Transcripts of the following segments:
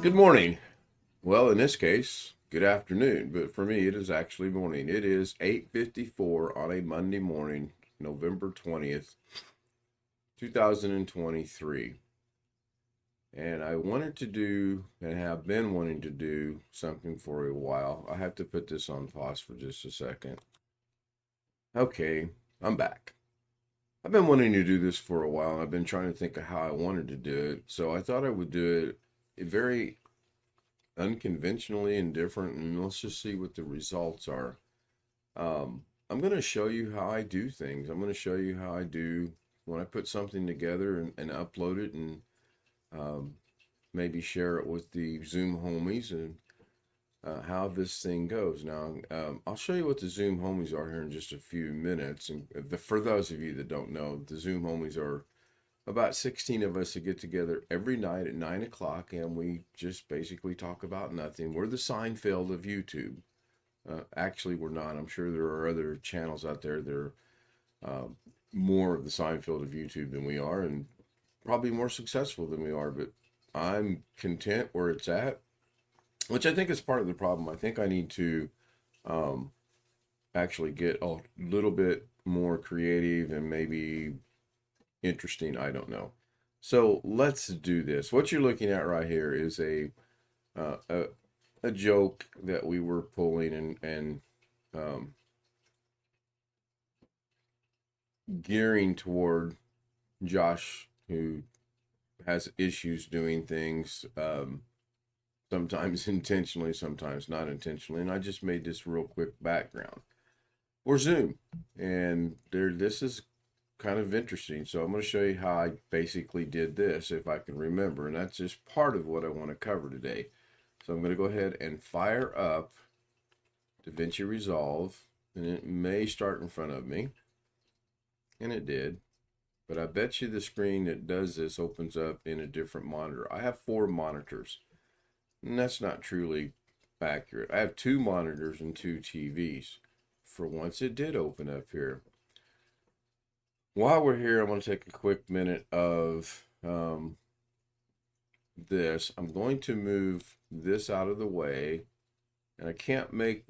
Good morning. Well, in this case, good afternoon, but for me, it is actually morning. It is 8:54 on a Monday morning, November 20th, 2023. And I wanted to do and have been wanting to do something for a while. I have to put this on pause for just a second. Okay, I'm back. I've been wanting to do this for a while, and I've been trying to think of how I wanted to do it. So I thought I would do it very unconventionally and different, and let's just see what the results are. I'm going to show you how I do things. I'm going to show you how I do when I put something together and upload it and um, maybe share it with the Zoom homies and how this thing goes. Now, I'll show you what the Zoom homies are here in just a few minutes. And for those of you that don't know, the Zoom homies are about 16 of us that get together every night at 9 o'clock, and we just basically talk about nothing. We're the Seinfeld of YouTube. Actually, we're not. I'm sure there are other channels out there that are uh, more of the Seinfeld of YouTube than we are, and probably more successful than we are. But I'm content where it's at, which I think is part of the problem. I think I need to um, actually get a little bit more creative and maybe interesting. I don't know. So let's do this. What you're looking at right here is uh, a, a joke that we were pulling and um, gearing toward Josh, who has issues doing things, sometimes intentionally, sometimes not intentionally. And I just made this real quick background for Zoom. And this is kind of interesting. So I'm going to show you how I basically did this, if I can remember. And that's just part of what I want to cover today. So I'm going to go ahead and fire up Davinci Resolve. And it may start in front of me. And it did. But I bet you the screen that does this opens up in a different monitor. I have 4 monitors. And that's not truly accurate. I have 2 monitors and 2 TVs. For once it did open up here. While we're here, I'm going to take a quick minute of this. I'm going to move this out of the way. And I can't make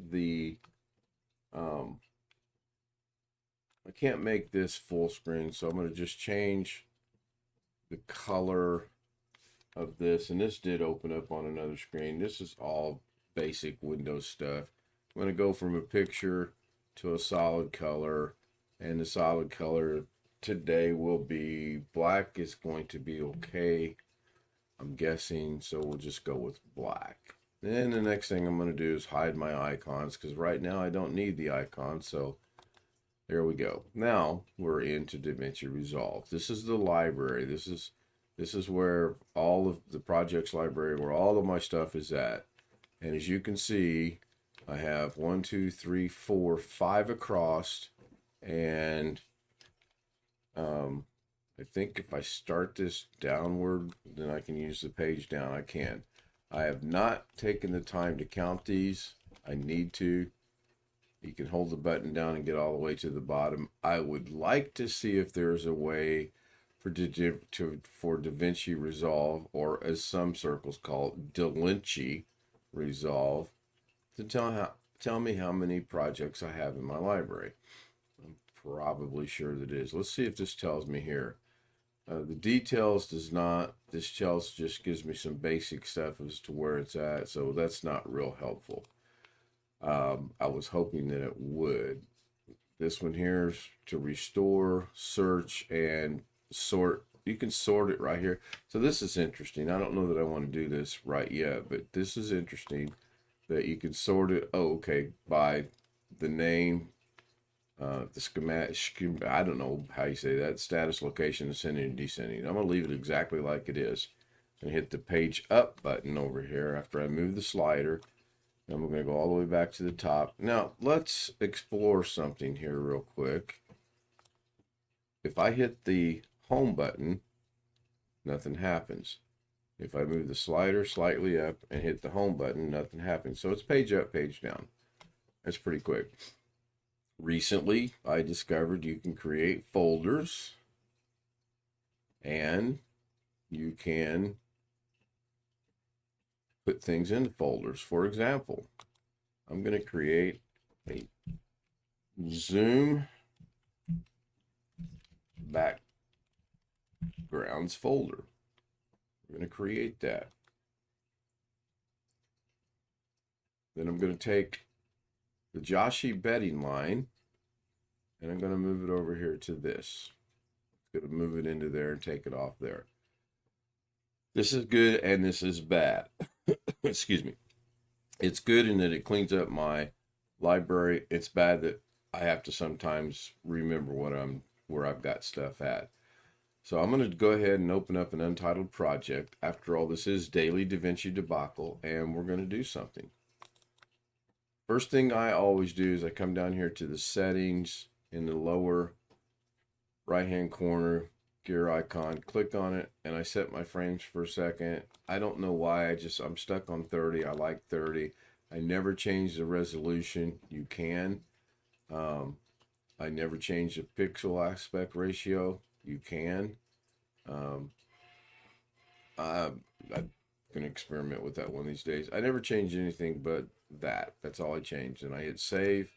this full screen, so I'm going to just change the color of this. And this did open up on another screen. This is all basic Windows stuff. I'm going to go from a picture to a solid color, and the solid color today will be black. Is going to be okay, I'm guessing, so we'll just go with black. Then the next thing I'm going to do is hide my icons, because right now I don't need the icons. So there we go. Now we're into Davinci Resolve. This is the library. This is where all of the projects library, where all of my stuff is at. And as you can see, I have 1, 2, 3, 4, 5 across. And I think if I start this downward, then I can use the page down. I can. I have not taken the time to count these. I need to. You can hold the button down and get all the way to the bottom. I would like to see if there's a way for Davinci Resolve, or as some circles call it, Davinci Resolve, to tell me how many projects I have in my library. I'm probably sure that it is. Let's see if this tells me here. The details does not. This just gives me some basic stuff as to where it's at, so that's not real helpful. I was hoping that it would. This one here is to restore, search, and sort. You can sort it right here. So this is interesting. I don't know that I want to do this right yet, but this is interesting that you can sort it. Oh, okay, by the name, the schematic, I don't know how you say that, status, location, ascending and descending. I'm going to leave it exactly like it is. And hit the page up button over here after I move the slider. And we're going to go all the way back to the top. Now, let's explore something here real quick. If I hit the home button, nothing happens. If I move the slider slightly up and hit the home button, nothing happens. So it's page up, page down. That's pretty quick. Recently, I discovered you can create folders, and you can put things into folders. For example, I'm going to create a Zoom backgrounds folder. We're going to create that. Then I'm going to take the Joshi bedding line and I'm going to move it over here to this. I'm going to move it into there and take it off there. This is good and this is bad. Excuse me. It's good in that it cleans up my library. It's bad that I have to sometimes remember where I've got stuff at. So I'm going to go ahead and open up an untitled project. After all, this is Daily Davinci Debacle, and we're going to do something. First thing I always do is I come down here to the settings in the lower right-hand corner, gear icon, click on it, and I set my frames for a second. I don't know why, I'm stuck on 30. I like 30. I never change the resolution. You can. I never change the pixel aspect ratio. You can. I'm going to experiment with that one of these days. I never change anything but that. That's all I changed. And I hit save,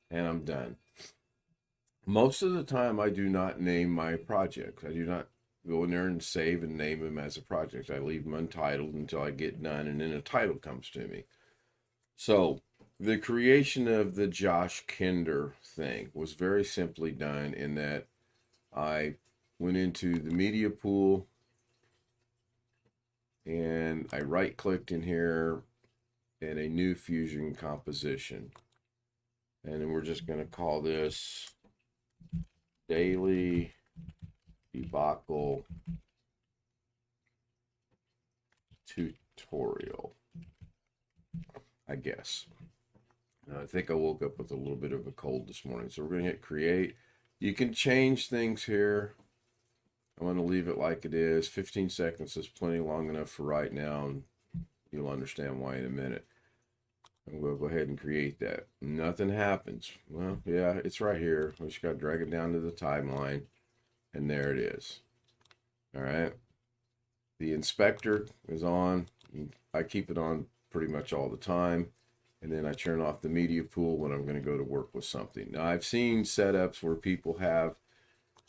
and I'm done. Most of the time, I do not name my projects. I do not go in there and save and name them as a project. I leave them untitled until I get done, and then a title comes to me. So the creation of the Josh Kinder thing was very simply done in that I went into the media pool and I right-clicked in here in a new fusion composition. And then we're just going to call this Daily Debacle Tutorial, I guess. I think I woke up with a little bit of a cold this morning. So we're going to hit create. You can change things here. I'm going to leave it like it is. 15 seconds is plenty long enough for right now, and you'll understand why in a minute. I'm going to go ahead and create that. Nothing happens. Well, yeah, it's right here. I just got to drag it down to the timeline, and there it is. All right. The inspector is on. I keep it on pretty much all the time. And then I turn off the media pool when I'm going to go to work with something. Now, I've seen setups where people have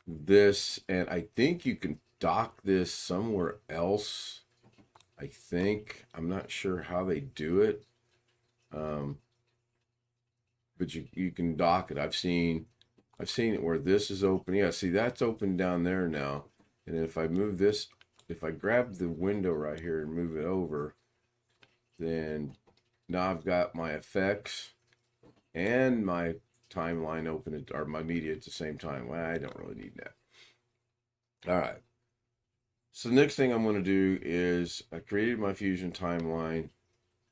this, and I think you can dock this somewhere else. I think. I'm not sure how they do it. But you can dock it. I've seen it where this is open. Yeah, see, that's open down there now. And if I move this, if I grab the window right here and move it over, then now I've got my effects and my timeline open, or my media at the same time. Well, I don't really need that. All right. So the next thing I'm going to do is I created my fusion timeline,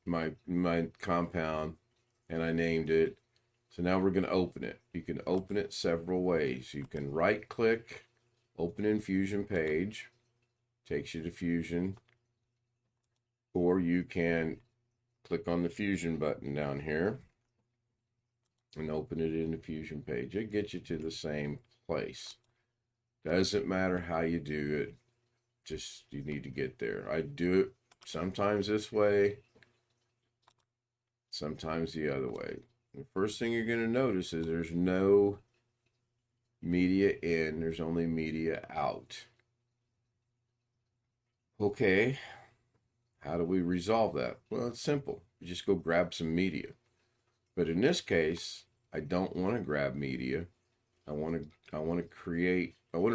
my compound, and I named it. So now we're going to open it. You can open it several ways. You can right click, open in Fusion page, takes you to Fusion, or you can click on the Fusion button down here and open it in the Fusion page. It gets you to the same place. Doesn't matter how you do it, just you need to get there. I do it sometimes this way, sometimes the other way. The first thing you're going to notice is there's no media in, there's only media out. Okay, how do we resolve that? Well, it's simple. You just go grab some media. But in this case, I don't want to grab media. I want to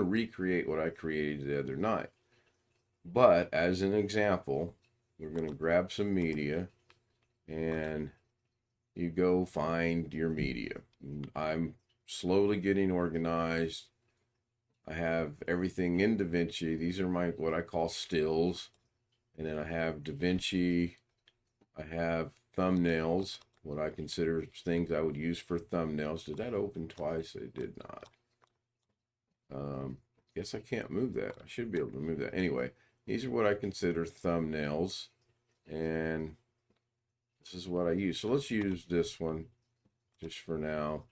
recreate what I created the other night. But as an example, we're going to grab some media and you go find your media. I'm slowly getting organized. I have everything in Davinci. These are my what I call stills. And then I have Davinci. I have thumbnails, what I consider things I would use for thumbnails. Did that open twice? It did not. Guess I can't move that. I should be able to move that. Anyway, these are what I consider thumbnails. And this is what I use. So let's use this one just for now.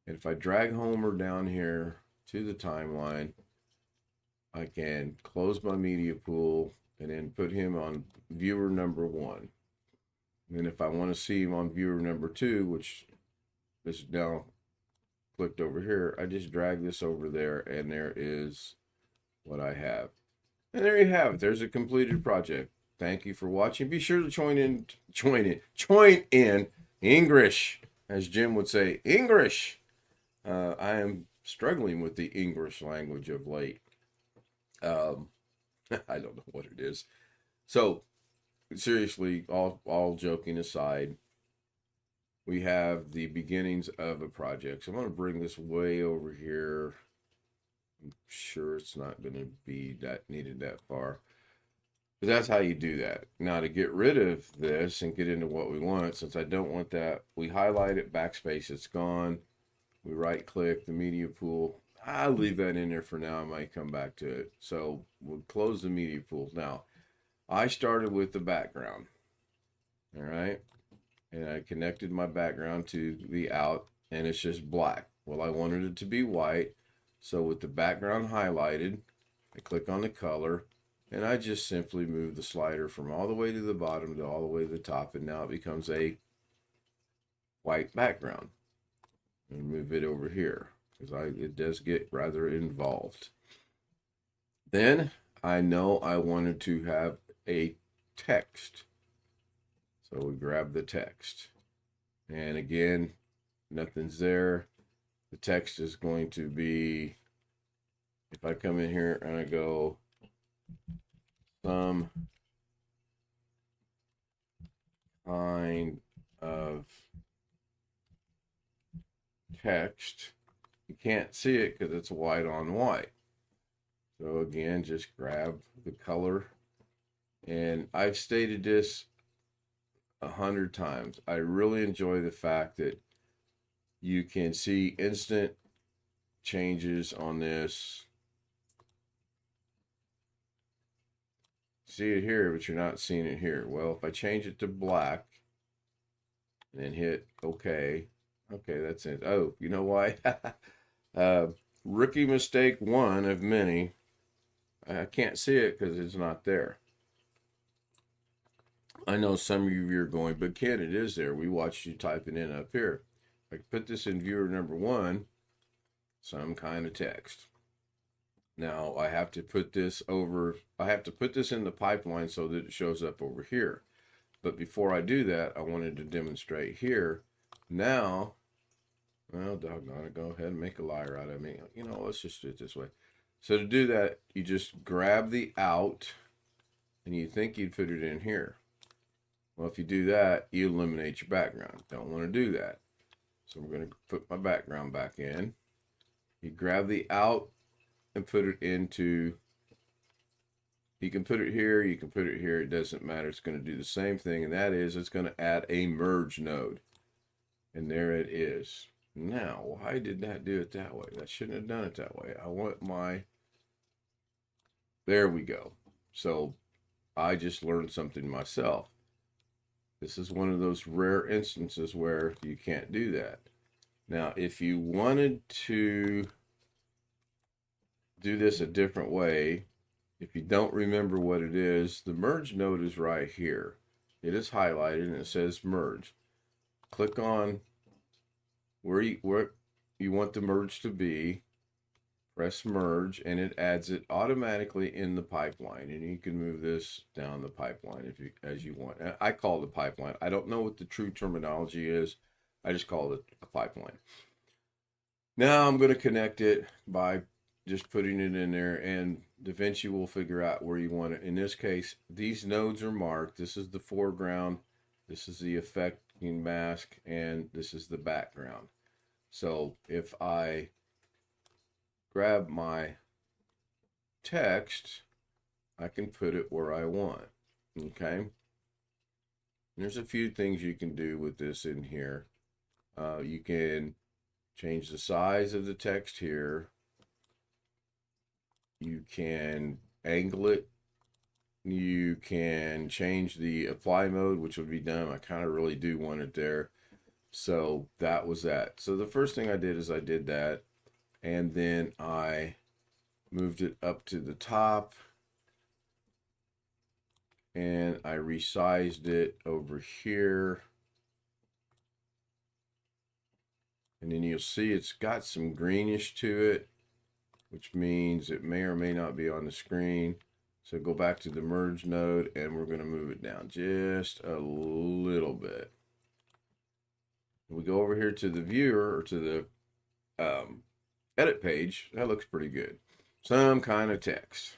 And if I drag Homer down here to the timeline, I can close my media pool and then put him on viewer number 1. And if I want to see him on viewer number 2, which is now clicked over here, I just drag this over there, and there is what I have. And there you have it. There's a completed project. Thank you for watching. Be sure to join in English, as Jim would say, English. I am struggling with the English language of late. I don't know what it is. So, seriously, all joking aside, we have the beginnings of a project. So I'm going to bring this way over here. I'm sure it's not going to be that needed that far. But that's how you do that. Now, to get rid of this and get into what we want, since I don't want that, we highlight it, backspace, it's gone. We right click the media pool. I'll leave that in there for now. I might come back to it. So we'll close the media pool. Now, I started with the background. All right. And I connected my background to the out, and it's just black. Well, I wanted it to be white. So with the background highlighted, I click on the color, and I just simply move the slider from all the way to the bottom to all the way to the top, and now it becomes a white background. And move it over here, because it does get rather involved. Then I know I wanted to have a text. So we grab the text. And again, nothing's there. The text is going to be, if I come in here and I go, some kind of text, you can't see it because it's white on white. So again, just grab the color. And I've stated this 100 times. I really enjoy the fact that you can see instant changes on this. See it here, but you're not seeing it here. Well, if I change it to black and then hit OK, okay, that's it. Oh, you know why? Rookie mistake 1 of many. I can't see it because it's not there. I know some of you are going, but Ken, it is there. We watched you typing in up here. I put this in viewer number 1, some kind of text. Now I have to put this over, I have to put this in the pipeline so that it shows up over here. But before I do that, I wanted to demonstrate here. Now, well, doggone it, go ahead and make a liar out of me. You know, let's just do it this way. So to do that, you just grab the out, and you think you'd put it in here. Well, if you do that, you eliminate your background. Don't want to do that. So I'm going to put my background back in. You grab the out and put it into, you can put it here, you can put it here, it doesn't matter. It's going to do the same thing, and that is it's going to add a merge node. And there it is. Now, why did that do it that way? That shouldn't have done it that way. I want my, there we go. So I just learned something myself. This is one of those rare instances where you can't do that. Now, if you wanted to do this a different way, if you don't remember what it is, the merge node is right here. It is highlighted and it says merge. Click on where you want the merge to be, press merge, and it adds it automatically in the pipeline. And you can move this down the pipeline as you want. I call it a pipeline. I don't know what the true terminology is. I just call it a pipeline. Now I'm going to connect it by just putting it in there, and Davinci will figure out where you want it. In this case, these nodes are marked. This is the foreground, this is the affecting mask, and this is the background. So if I grab my text, I can put it where I want. Okay. And there's a few things you can do with this in here. You can change the size of the text here. You can angle it. You can change the apply mode, which would be done. I kind of really do want it there. So that was that. So the first thing I did is I did that. And then I moved it up to the top. and I resized it over here. And then you'll see it's got some greenish to it, which means it may or may not be on the screen. So go back to the merge node and we're going to move it down just a little bit. We go over here to the viewer, or to the edit page. That looks pretty good. Some kind of text.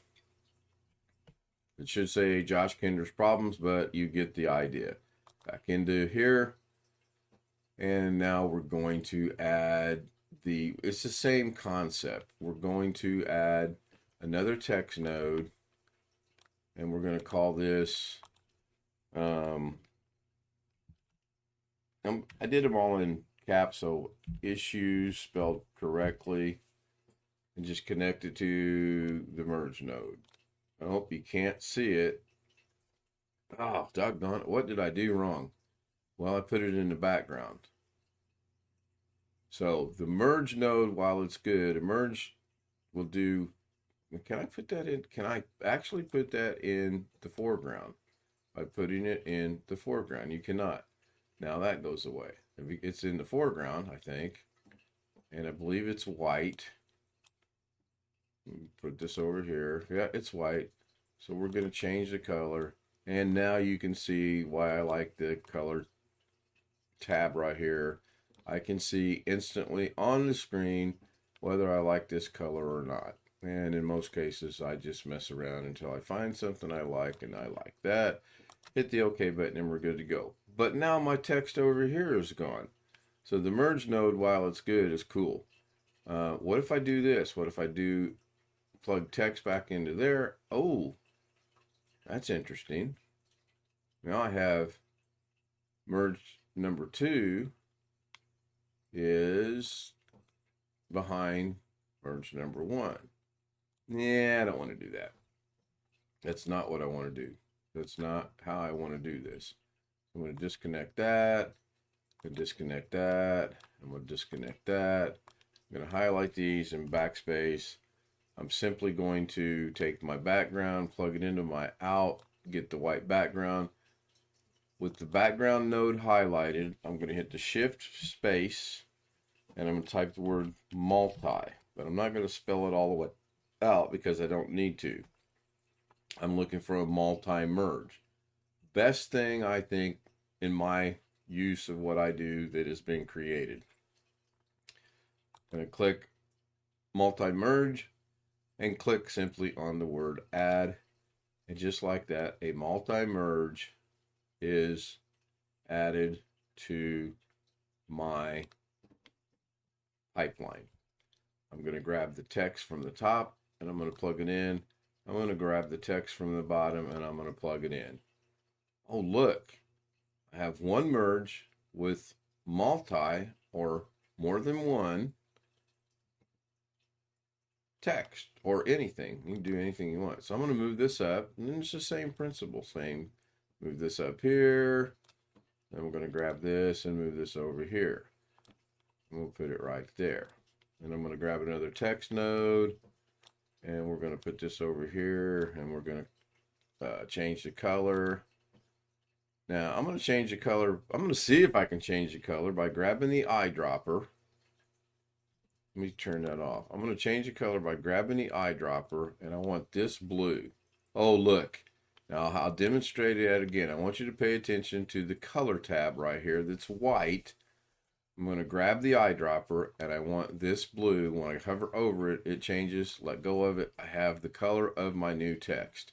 It should say Josh Kinder's Problems, but you get the idea. Back into here. And now we're going to add it's the same concept. We're going to add another text node, and we're going to call this, I did them all in caps, so issues spelled correctly, and just connect it to the merge node. I hope you can't see it. Oh, doggone it. What did I do wrong? Well, I put it in the background. So the merge node, while it's good, a merge will do, can I put that in? Can I actually put that in the foreground by putting it in the foreground? You cannot. Now that goes away. It's in the foreground, I think, and I believe it's white. Put this over here. Yeah, it's white. So we're going to change the color. And now you can see why I like the color tab right here. I can see instantly on the screen whether I like this color or not. And in most cases, I just mess around until I find something I like, and I like that. Hit the OK button and we're good to go. But now my text over here is gone. So the merge node, while it's good, is cool. What if I do this? What if I do plug text back into there? Oh, that's interesting. Now I have merge number 2 is behind merge number 1. Yeah, I don't want to do that. That's not what I want to do. That's not how I want to do this. I'm going to disconnect that. I'm going to disconnect that. I'm going to disconnect that. I'm going to highlight these and backspace. I'm simply going to take my background, plug it into my out, get the white background. With the background node highlighted, I'm going to hit the shift space and I'm going to type the word multi, but I'm not going to spell it all the way out because I don't need to. I'm looking for a multi-merge. Best thing, I think, in my use of what I do that has been created. I'm going to click multi-merge and click simply on the word add. And just like that, a multi-merge is added to my pipeline. I'm going to grab the text from the top and I'm going to plug it in. I'm going to grab the text from the bottom and I'm going to plug it in. Oh, look, I have one merge with multi or more than one text or anything. You can do anything you want. So I'm going to move this up, and then it's the same principle. Move this up here. Then we're going to grab this and move this over here. And we'll put it right there. And I'm going to grab another text node, and we're going to put this over here, and we're going to change the color. Now I'm going to change the color. I'm going to see if I can change the color by grabbing the eyedropper. Let me turn that off. I'm going to change the color by grabbing the eyedropper, and I want this blue. Oh, look. Now I'll demonstrate it again. I want you to pay attention to the color tab right here that's white. I'm going to grab the eyedropper, and I want this blue. When I hover over it, it changes. Let go of it. I have the color of my new text.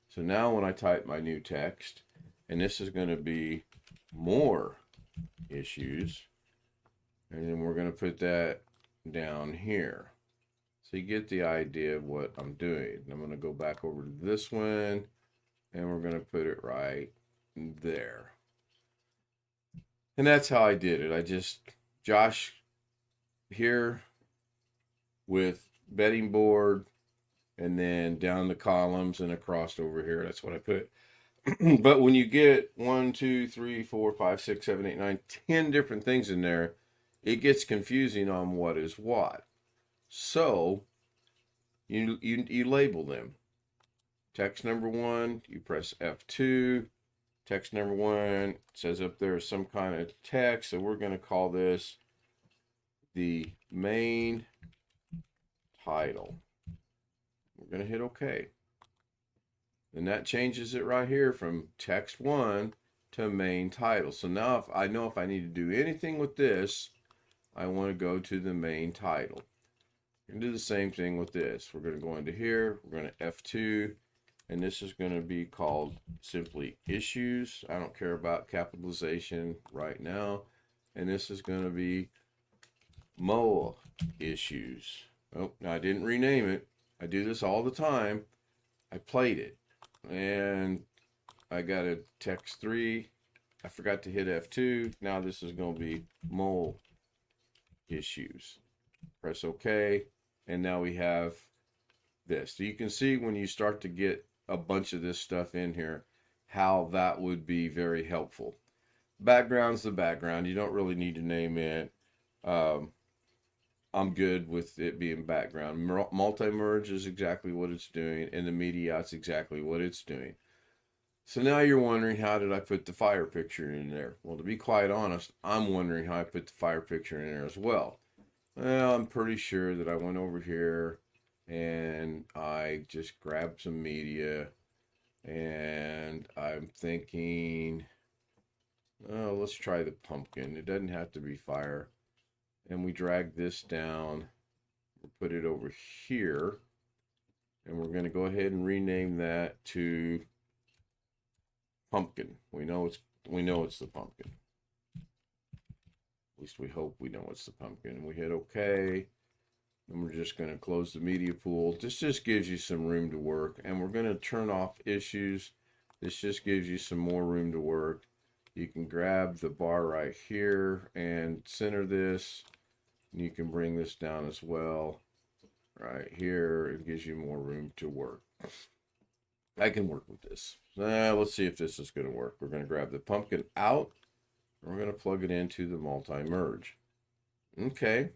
So now when I type my new text, and this is going to be more issues, and then we're going to put that down here. So you get the idea of what I'm doing. I'm going to go back over to this one, and we're going to put it right there. And that's how I did it. Josh here with bedding board, and then down the columns and across over here. That's what I put. But when you get 1, 2, 3, 4, 5, 6, 7, 8, 9, 10 different things in there, it gets confusing on what is what. So you label them. text number 1, you press F2. Text number 1 says up there some kind of text, so we're going to call this the main title. We're going to hit OK. And that changes it right here from text 1 to main title. So now if I know if I need to do anything with this, I want to go to the main title. And do the same thing with this. We're going to go into here, we're going to F2, and this is going to be called simply issues. I don't care about capitalization right now. And this is going to be MOA issues. Oh, now I didn't rename it. I do this all the time. I played it. And I got a text 3. I forgot to hit F2. Now this is going to be MOA issues. Press OK. And now we have this. So you can see when you start to get a bunch of this stuff in here, how that would be very helpful. Background's the background. You don't really need to name it. I'm good with it being background. Multi-merge is exactly what it's doing, and the media is exactly what it's doing. So now you're wondering, how did I put the fire picture in there? Well, to be quite honest, I'm wondering how I put the fire picture in there as well. Well, I'm pretty sure that I went over here and I just grabbed some media, and I'm thinking, oh, let's try the pumpkin. It doesn't have to be fire. And we drag this down, we'll put it over here, and we're going to go ahead and rename that to pumpkin. We know it's the pumpkin. At least we hope we know it's the pumpkin. We hit OK. And we're just going to close the media pool. This just gives you some room to work. And we're going to turn off issues. This just gives you some more room to work. You can grab the bar right here and center this. And you can bring this down as well. Right here. It gives you more room to work. I can work with this. Let's see if this is going to work. We're going to grab the pumpkin out. And we're going to plug it into the multi-merge. Okay.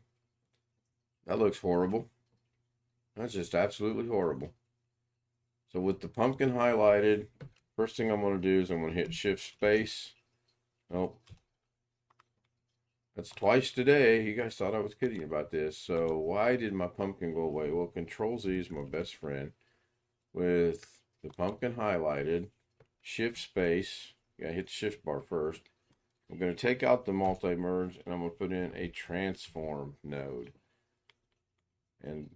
That looks horrible. That's just absolutely horrible. So with the pumpkin highlighted, first thing I'm going to do is I'm going to hit Shift Space. Oh, that's twice today. You guys thought I was kidding about this. So why did my pumpkin go away? Well, Control Z is my best friend. With the pumpkin highlighted, Shift Space. You gotta hit the Shift bar first. I'm going to take out the multi-merge and I'm going to put in a transform node. And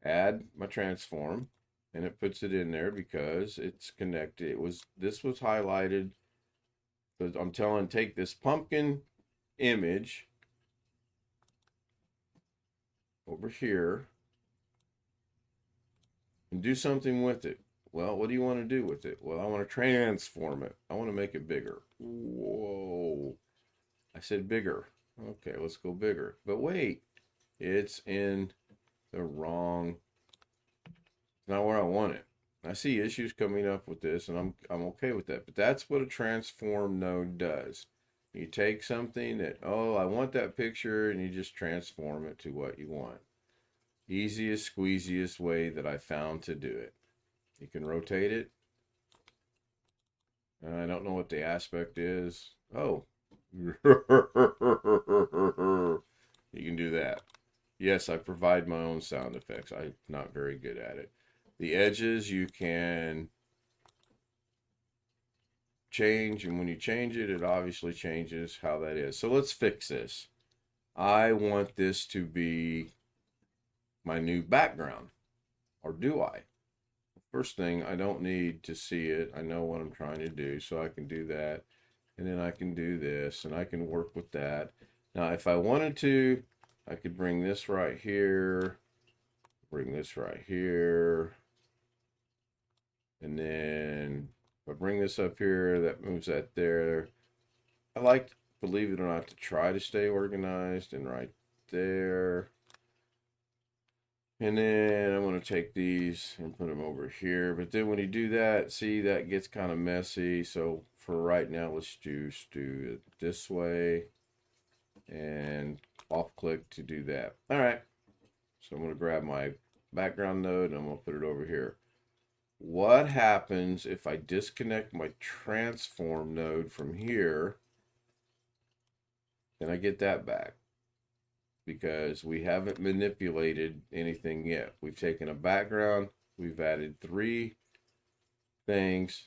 add my transform, and it puts it in there because it's connected. This was highlighted. So I'm telling, take this pumpkin image over here and do something with it. Well, what do you want to do with it? Well, I want to transform it. I want to make it bigger. Whoa. I said bigger. Okay, let's go bigger. But wait, it's in the wrong, not where I want it. I see issues coming up with this, and I'm okay with that. But that's what a transform node does. You take something that, oh, I want that picture, and you just transform it to what you want. Easiest, squeeziest way that I found to do it. You can rotate it. I don't know what the aspect is. Oh. You can do that. Yes, I provide my own sound effects. I'm not very good at it. The edges you can change, and when you change it, it obviously changes how that is. So let's fix this. I want this to be my new background, or do I? First thing, I don't need to see it. I know what I'm trying to do, so I can do that. And then I can do this, and I can work with that. Now, if I wanted to, I could bring this right here, bring this right here, and then if I bring this up here, that moves that there. I like, believe it or not, to try to stay organized, and right there. And then I'm going to take these and put them over here. But then when you do that, see, that gets kind of messy. So for right now, let's just do it this way. And off click to do that. All right. So I'm going to grab my background node and I'm going to put it over here. What happens if I disconnect my transform node from here? Can I get that back? Because we haven't manipulated anything yet. We've taken a background, we've added 3 things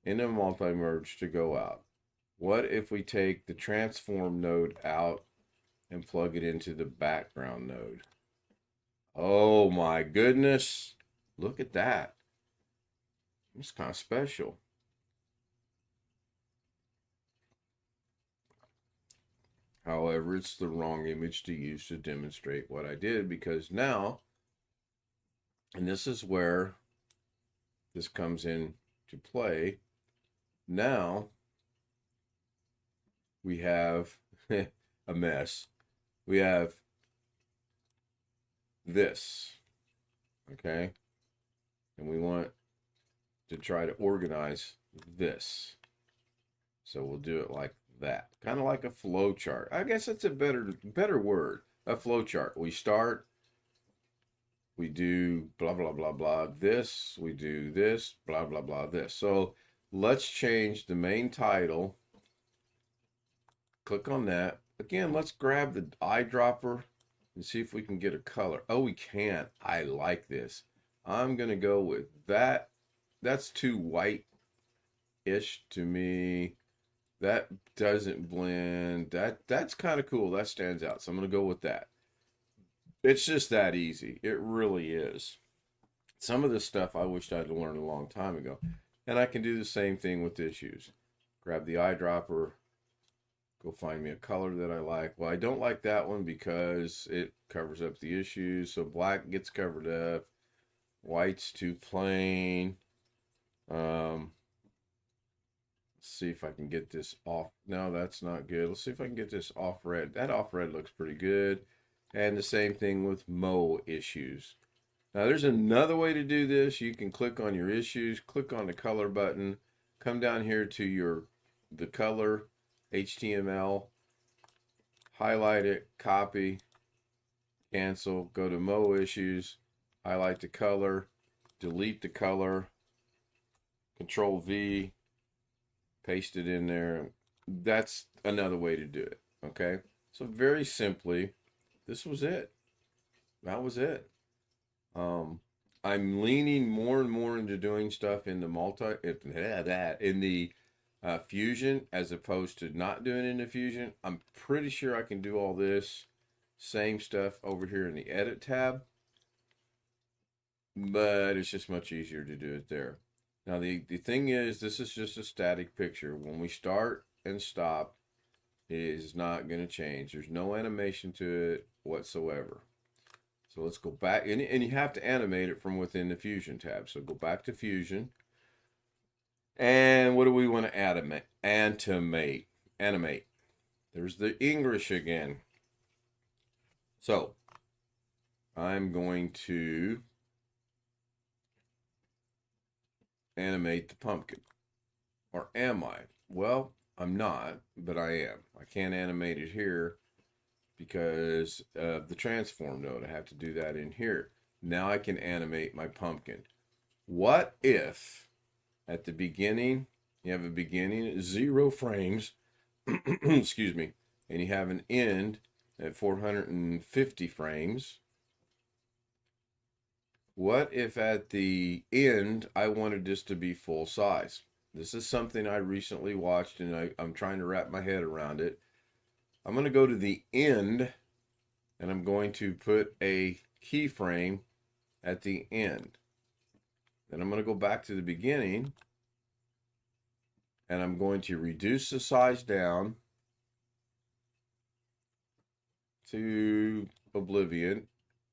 in a multi-merge to go out. What if we take the transform node out and plug it into the background node? Oh my goodness. Look at that. It's kind of special. However, it's the wrong image to use to demonstrate what I did, because now, and this is where this comes in to play, now we have a mess. We have this, okay? And we want to try to organize this. So we'll do it like that, kind of like a flow chart. I guess that's a better word, a flow chart. We start, we do blah blah blah blah this, we do this, blah blah blah this. So let's change the main title. Click on that again. Let's grab the eyedropper and see if we can get a color. Oh, we can't. I like this. I'm gonna go with that. That's too white-ish to me. That doesn't blend. That's kind of cool. That stands out. So I'm going to go with that. It's just that easy. It really is. Some of this stuff I wished I'd learned a long time ago. And I can do the same thing with issues. Grab the eyedropper. Go find me a color that I like. Well, I don't like that one because it covers up the issues. So black gets covered up. White's too plain. See if I can get this off. No, that's not good. Let's see if I can get this off red. That off red looks pretty good. And the same thing with Mo issues. Now there's another way to do this. You can click on your issues, click on the color button, come down here to the color HTML, highlight it, copy, cancel, go to Mo issues, highlight the color, delete the color, Control V, paste it in there. That's another way to do it. Okay. So very simply, this was it. That was it. I'm leaning more and more into doing stuff in the Fusion as opposed to not doing it in the Fusion. I'm pretty sure I can do all this same stuff over here in the Edit tab, but it's just much easier to do it there. Now, the thing is, this is just a static picture. When we start and stop, it is not going to change. There's no animation to it whatsoever. So let's go back, and you have to animate it from within the Fusion tab. So go back to Fusion. And what do we want to animate? There's the English again. So I'm going to animate the pumpkin. Or am I? Well, I'm not, but I am. I can't animate it here because of the transform node. I have to do that in here. Now I can animate my pumpkin. What if at the beginning, you have a beginning at 0 frames, excuse me, and you have an end at 450 frames? What if at the end I wanted this to be full size? This is something I recently watched and I'm trying to wrap my head around it. I'm going to go to the end and I'm going to put a keyframe at the end. Then I'm going to go back to the beginning and I'm going to reduce the size down to oblivion,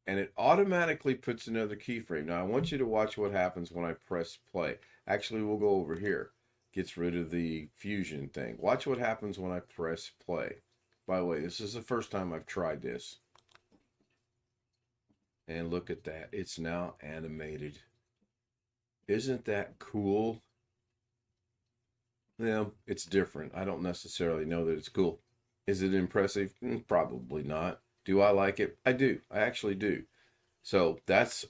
and it automatically puts another keyframe. Now I want you to watch what happens when I press play. Actually, we'll go over here. Gets rid of the fusion thing. Watch what happens when I press play. By the way, this is the first time I've tried this. And look at that. It's now animated. Isn't that cool? Yeah, it's different. I don't necessarily know that it's cool. Is it impressive? Probably not. Do I like it? I do. I actually do. So that's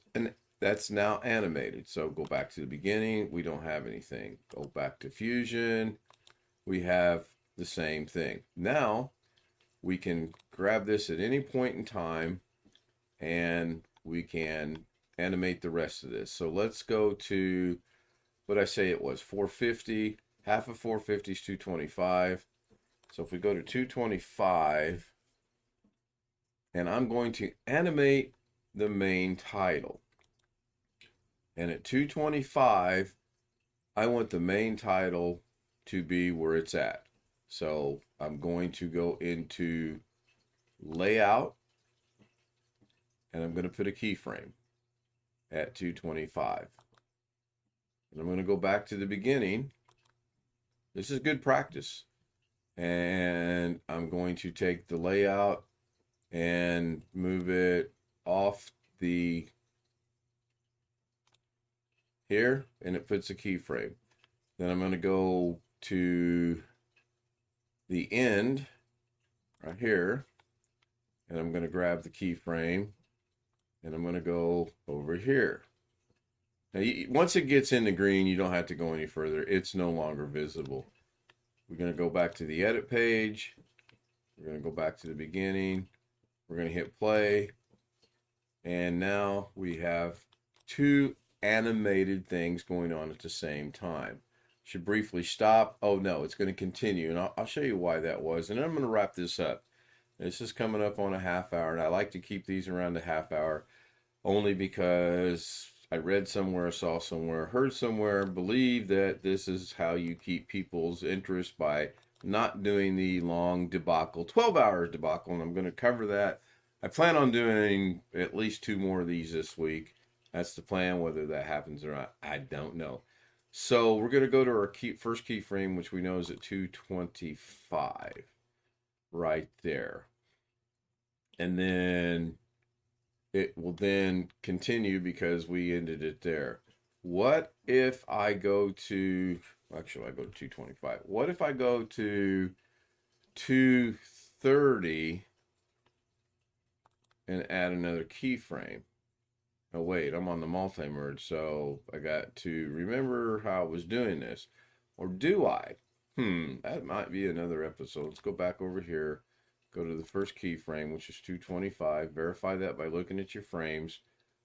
that's now animated. So go back to the beginning. We don't have anything. Go back to Fusion. We have the same thing. Now we can grab this at any point in time and we can animate the rest of this. So let's go to what I say it was 450. Half of 450 is 225. So if we go to 225, and I'm going to animate the main title. And at 225, I want the main title to be where it's at. So I'm going to go into layout and I'm going to put a keyframe at 225. And I'm going to go back to the beginning. This is good practice. And I'm going to take the layout and move it off the here, and it puts a keyframe. Then I'm going to go to the end right here, and I'm going to grab the keyframe, and I'm going to go over here. Now, once it gets in the green, you don't have to go any further. It's no longer visible. We're going to go back to the edit page. We're going to go back to the beginning. We're going to hit play. And now we have two animated things going on at the same time. Should briefly stop. Oh no, it's going to continue. And I'll show you why that was. And then I'm going to wrap this up. This is coming up on a half hour. And I like to keep these around a half hour only because I read somewhere, saw somewhere, heard somewhere, believe that this is how you keep people's interest by not doing the long debacle, 12-hour debacle. And I'm going to cover that. I plan on doing at least 2 more of these this week. That's the plan. Whether that happens or not, I don't know. So we're going to go to our first keyframe, which we know is at 225, right there. And then it will then continue because we ended it there. What if I go to, actually I go to 225. What if I go to 230 and add another keyframe? Oh wait, I'm on the multi-merge, so I got to remember how I was doing this. Or do I? That might be another episode. Let's go back over here. Go to the first keyframe, which is 225. Verify that by looking at your frames.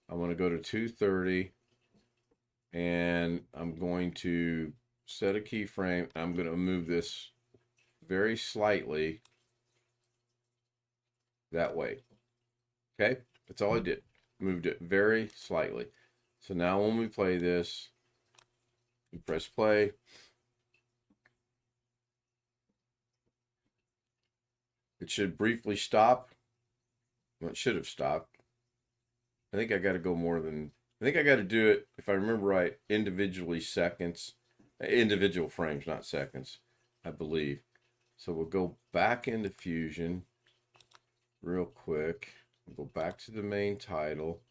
I want to go to 230. And I'm going to set a keyframe. I'm going to move this very slightly that way. Okay? That's all I did. Moved it very slightly. So now when we play this, we press play. It should briefly stop. Well, it should have stopped. I think I got to go more than, I think I got to do it, if I remember right, individually seconds, individual frames, not seconds, I believe. So we'll go back into Fusion real quick. We'll go back to the main title.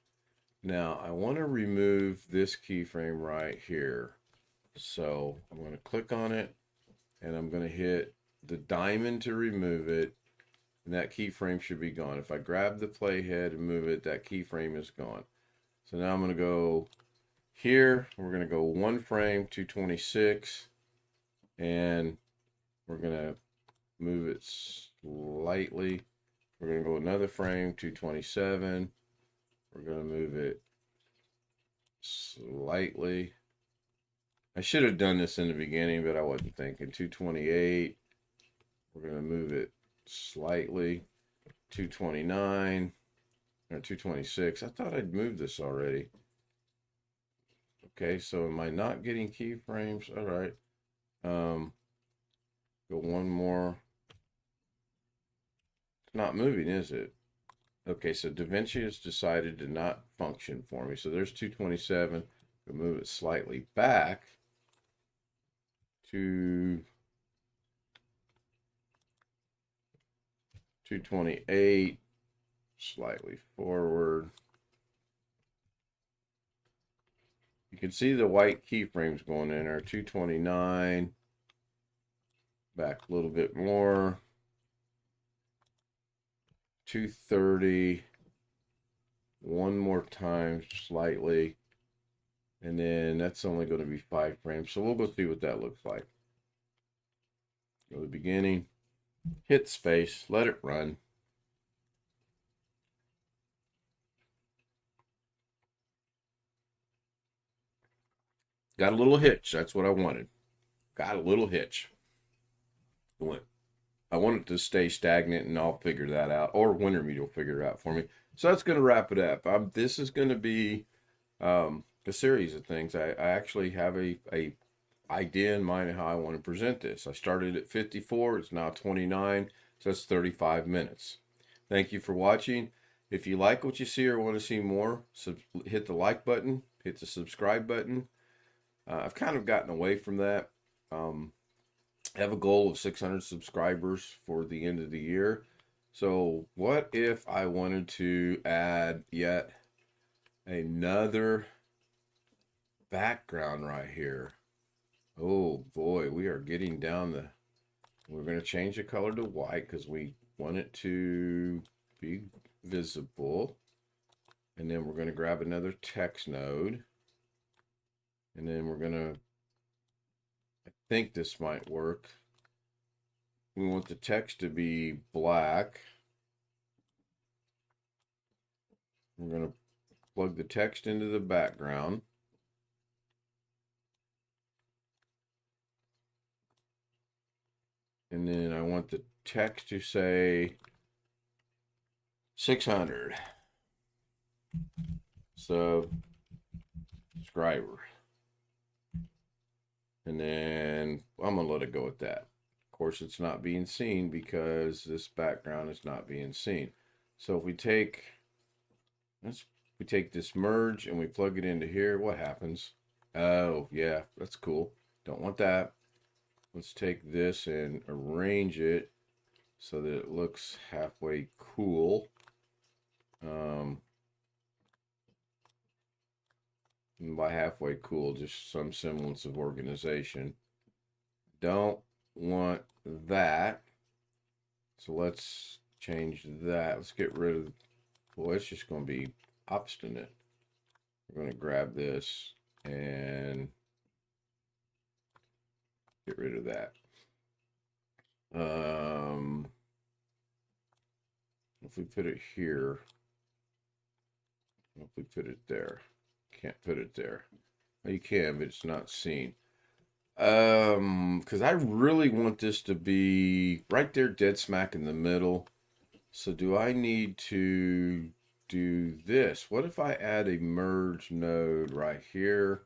Now I want to remove this keyframe right here. So I'm going to click on it and I'm going to hit the diamond to remove it. And that keyframe should be gone. If I grab the playhead and move it, that keyframe is gone. So now I'm going to go here. We're going to go 1 frame, 226. And we're going to move it slightly. We're going to go another frame, 227. We're going to move it slightly. I should have done this in the beginning, but I wasn't thinking. 228. We're going to move it slightly. 229 or 226. I thought I'd moved this already. Okay, so am I not getting keyframes? All right. Go one more. It's not moving, is it? Okay, so Davinci has decided to not function for me. So there's 227. We'll move it slightly back to 228, slightly forward. You can see the white keyframes going in there. 229, back a little bit more. 230, one more time, slightly. And then that's only going to be 5 frames. So we'll go see what that looks like. Go to the beginning, hit space, let it run. Got a little hitch. That's what I wanted. Got a little hitch. I want it to stay stagnant, and I'll figure that out. Or Wintermeat will figure it out for me. So that's going to wrap it up. This is going to be a series of things. I actually have a idea in mind of how I want to present this. I started at 54. It's now 29. So that's 35 minutes. Thank you for watching. If you like what you see or want to see more, hit the like button, hit the subscribe button. I've kind of gotten away from that. I have a goal of 600 subscribers for the end of the year. So what if I wanted to add yet another background right here? Oh boy, we are getting down the... We're going to change the color to white because we want it to be visible. And then we're going to grab another text node. And then we're going to... I think this might work. We want the text to be black. We're going to plug the text into the background. And then I want the text to say 600 subscriber. And then I'm going to let it go at that. Of course, it's not being seen because this background is not being seen. So if we take this merge and we plug it into here, what happens? Oh, yeah, that's cool. Don't want that. Let's take this and arrange it so that it looks halfway cool. And by halfway cool, just some semblance of organization. Don't want that. So let's change that. Let's get rid of... Boy, it's just going to be obstinate. We're going to grab this and get rid of that. If we put it here, if we put it there, can't put it there. You can, but it's not seen. Because I really want this to be right there, dead smack in the middle. So do I need to do this? What if I add a merge node right here?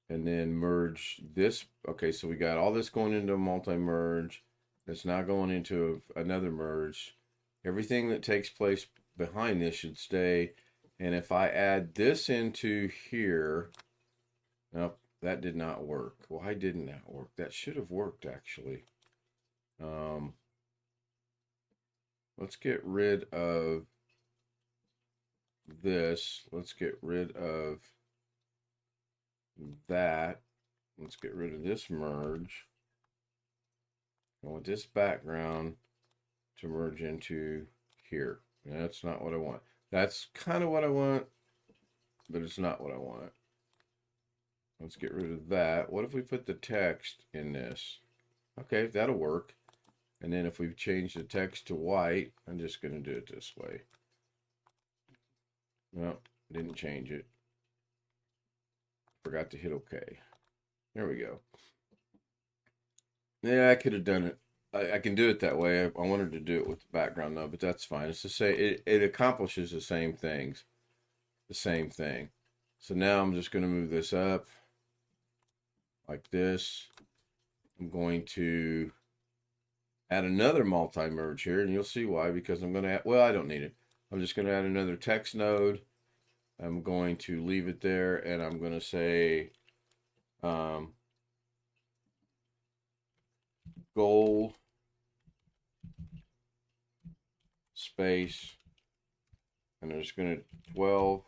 And then merge this. Okay, so we got all this going into a multi-merge. It's now going into another merge. Everything that takes place behind this should stay. And if I add this into here, nope, that did not work. Why didn't that work? That should have worked, actually. Let's get rid of this. Let's get rid of that. Let's get rid of this merge. I want this background to merge into here. That's not what I want. That's kind of what I want, but it's not what I want. Let's get rid of that. What if we put the text in this? Okay, that'll work. And then if we change the text to white, I'm just going to do it this way. No, didn't change it. Forgot to hit OK. There we go. Yeah, I could have done it. I can do it that way. I wanted to do it with the background though, but that's fine. It's the same. It accomplishes the same things. The same thing. So now I'm just going to move this up like this. I'm going to add another multi-merge here, and you'll see why, because I'm going to add, well, I don't need it. I'm just going to add another text node. I'm going to leave it there, and I'm going to say goal space, and I'm just going to 12,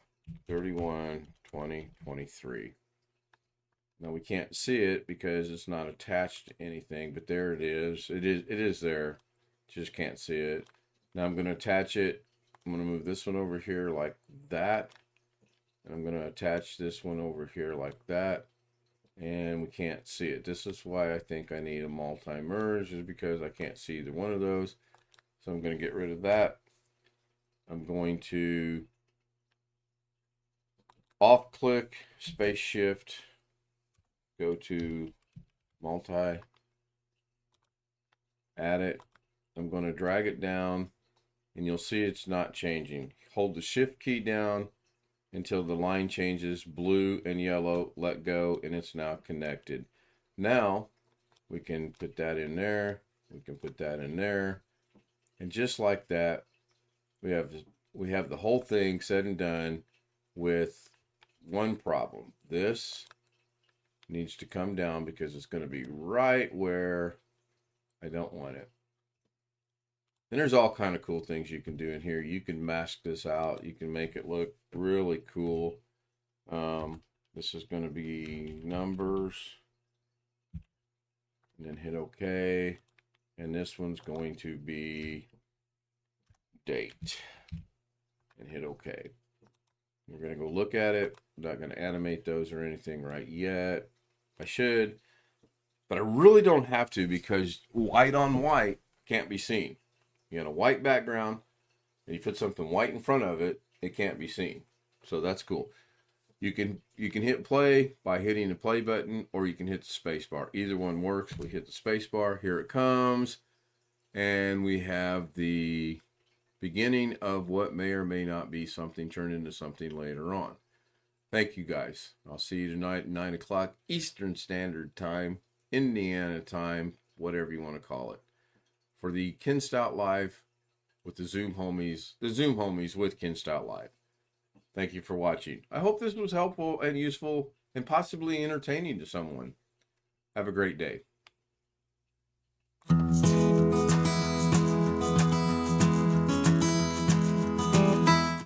31, 20, 23. Now we can't see it because it's not attached to anything, but there it is. It is there. Just can't see it. Now I'm going to attach it. I'm going to move this one over here like that. And I'm going to attach this one over here like that. And we can't see it. This is why I think I need a multi-merge, is because I can't see either one of those. So I'm going to get rid of that. I'm going to off click, space shift, go to multi, add it. I'm going to drag it down and you'll see it's not changing. Hold the shift key down until the line changes blue and yellow, let go, and it's now connected. Now we can put that in there, we can put that in there, and just like that, we have the whole thing said and done with one problem. This needs to come down because it's going to be right where I don't want it. And there's all kind of cool things you can do in here. You can mask this out. You can make it look really cool. This is going to be numbers. And then hit OK. And this one's going to be date. And hit OK. We're going to go look at it. I'm not going to animate those or anything right yet. I should. But I really don't have to, because white on white can't be seen. You got a white background and you put something white in front of it, it can't be seen. So that's cool. You can hit play by hitting the play button, or you can hit the space bar. Either one works. We hit the space bar. Here it comes. And we have the beginning of what may or may not be something turned into something later on. Thank you guys. I'll see you tonight at 9 o'clock Eastern Standard Time, Indiana time, whatever you want to call it, for the Ken Stout Live with the Zoom homies with Ken Stout Live. Thank you for watching. I hope this was helpful and useful and possibly entertaining to someone. Have a great day.